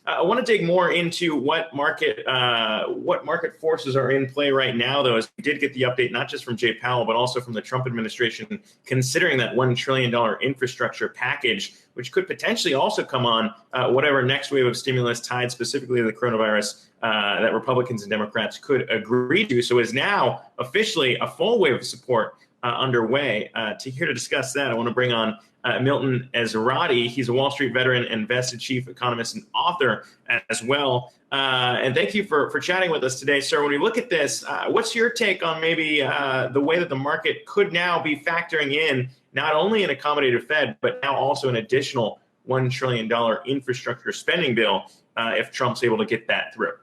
I want to dig more into what market forces are in play right now, though, as we did get the update not just from Jay Powell, but also from the Trump administration, considering that $1 trillion infrastructure package, which could potentially also come on whatever next wave of stimulus tied specifically to the coronavirus that Republicans and Democrats could agree to. So is now officially a full wave of support underway. Here to discuss that, I want to bring on Milton Ezrati. He's a Wall Street veteran and vested chief economist and author as well. And thank you for chatting with us today, sir. When we look at this, what's your take on maybe the way that the market could now be factoring in not only an accommodative Fed, but now also an additional $1 trillion infrastructure spending bill if Trump's able to get that through?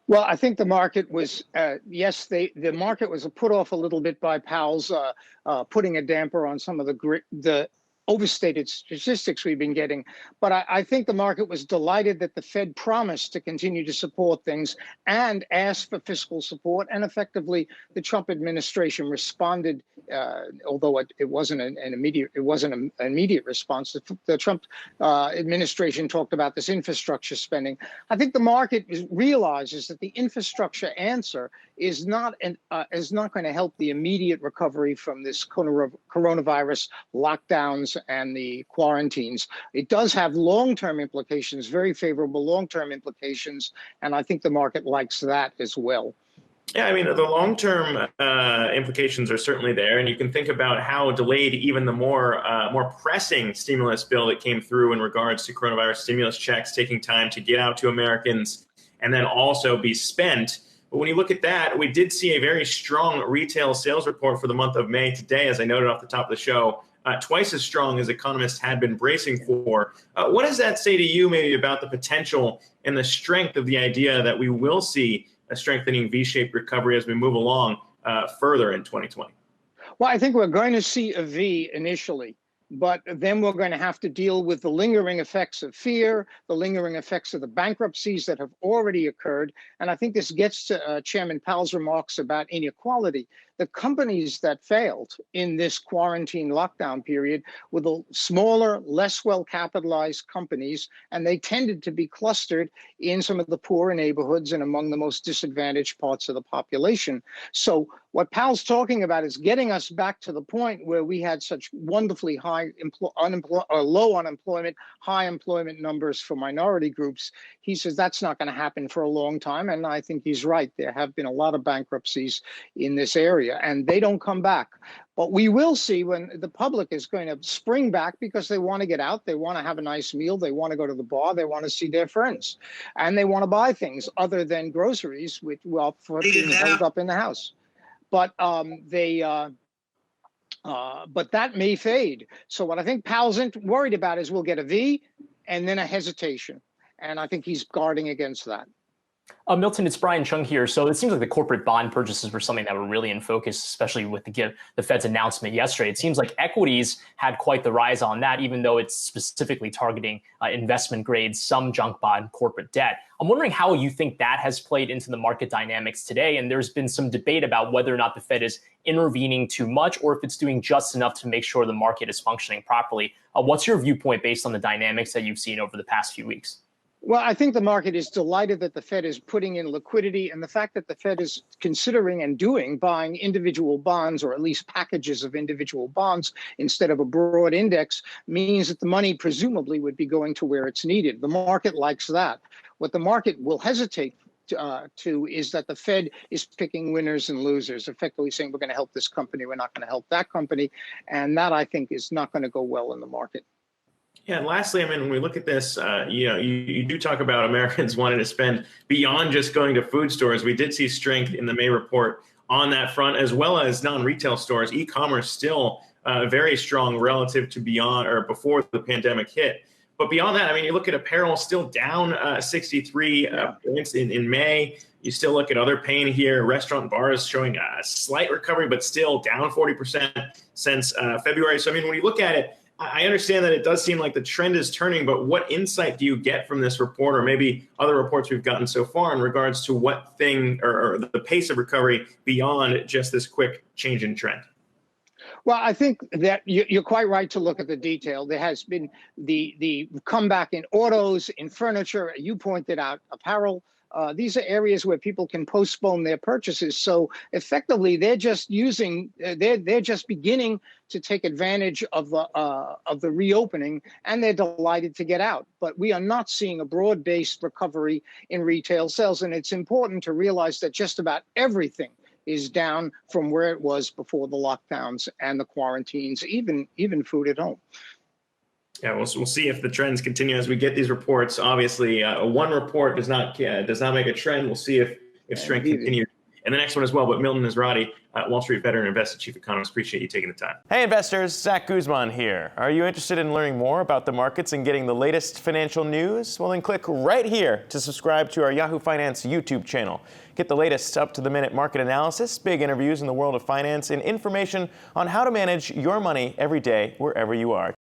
Well, I think the market was, the market was put off a little bit by Powell's putting a damper on some of the overstated statistics we've been getting. But I think the market was delighted that the Fed promised to continue to support things and asked for fiscal support. And effectively, the Trump administration responded, although it wasn't an immediate response. The Trump administration talked about this infrastructure spending. I think the market realizes that the infrastructure answer is not going to help the immediate recovery from this coronavirus lockdowns and the quarantines. It does have long-term implications, very favorable long-term implications, and I think the market likes that as well. Yeah, I mean, the long-term implications are certainly there, and you can think about how delayed even the more pressing stimulus bill that came through in regards to coronavirus stimulus checks taking time to get out to Americans and then also be spent. But when you look at that, we did see a very strong retail sales report for the month of May today, as I noted off the top of the show. Twice as strong as economists had been bracing for. What does that say to you maybe about the potential and the strength of the idea that we will see a strengthening V-shaped recovery as we move along further in 2020? Well, I think we're going to see a V initially, but then we're going to have to deal with the lingering effects of fear, the lingering effects of the bankruptcies that have already occurred. And I think this gets to Chairman Powell's remarks about inequality. The companies that failed in this quarantine lockdown period were the smaller, less well-capitalized companies, and they tended to be clustered in some of the poorer neighborhoods and among the most disadvantaged parts of the population. So what Powell's talking about is getting us back to the point where we had such wonderfully high low unemployment, high employment numbers for minority groups. He says that's not going to happen for a long time, and I think he's right. There have been a lot of bankruptcies in this area, and they don't come back. But we will see when the public is going to spring back because they want to get out, they want to have a nice meal, they want to go to the bar, they want to see their friends, and they want to buy things other than groceries, which for being held up in the house. But but that may fade. So what I think Powell's worried about is we'll get a V and then a hesitation, and I think he's guarding against that. Milton, it's Brian Chung here. So it seems like the corporate bond purchases were something that were really in focus, especially with the Fed's announcement yesterday. It seems like equities had quite the rise on that, even though it's specifically targeting investment grade, some junk bond corporate debt. I'm wondering how you think that has played into the market dynamics today. And there's been some debate about whether or not the Fed is intervening too much or if it's doing just enough to make sure the market is functioning properly. What's your viewpoint based on the dynamics that you've seen over the past few weeks? Well, I think the market is delighted that the Fed is putting in liquidity, and the fact that the Fed is considering and buying individual bonds, or at least packages of individual bonds instead of a broad index, means that the money presumably would be going to where it's needed. The market likes that. What the market will hesitate to is that the Fed is picking winners and losers, effectively saying we're going to help this company, we're not going to help that company, and that I think is not going to go well in the market. Yeah, and lastly, I mean, when we look at this, you do talk about Americans wanting to spend beyond just going to food stores. We did see strength in the May report on that front, as well as non-retail stores. E-commerce still very strong relative to before the pandemic hit. But beyond that, I mean, you look at apparel still down 63 points in May. You still look at other pain here. Restaurant and bars showing a slight recovery, but still down 40% since February. So, I mean, when you look at it, I understand that it does seem like the trend is turning, but what insight do you get from this report, or maybe other reports we've gotten so far, in regards to what thing or the pace of recovery beyond just this quick change in trend? Well, I think that you're quite right to look at the detail. There has been the comeback in autos, in furniture. You pointed out apparel. These are areas where people can postpone their purchases. So effectively, they're just beginning to take advantage of the reopening, and they're delighted to get out. But we are not seeing a broad-based recovery in retail sales, and it's important to realize that just about everything is down from where it was before the lockdowns and the quarantines, even food at home. Yeah, we'll see if the trends continue as we get these reports. Obviously, one report does not make a trend. We'll see if strength continues. And the next one as well. But Milton Ezrati, Wall Street veteran, investor, chief economist, appreciate you taking the time. Hey investors, Zack Guzman here. Are you interested in learning more about the markets and getting the latest financial news? Well, then click right here to subscribe to our Yahoo Finance YouTube channel. Get the latest up-to-the-minute market analysis, big interviews in the world of finance, and information on how to manage your money every day wherever you are.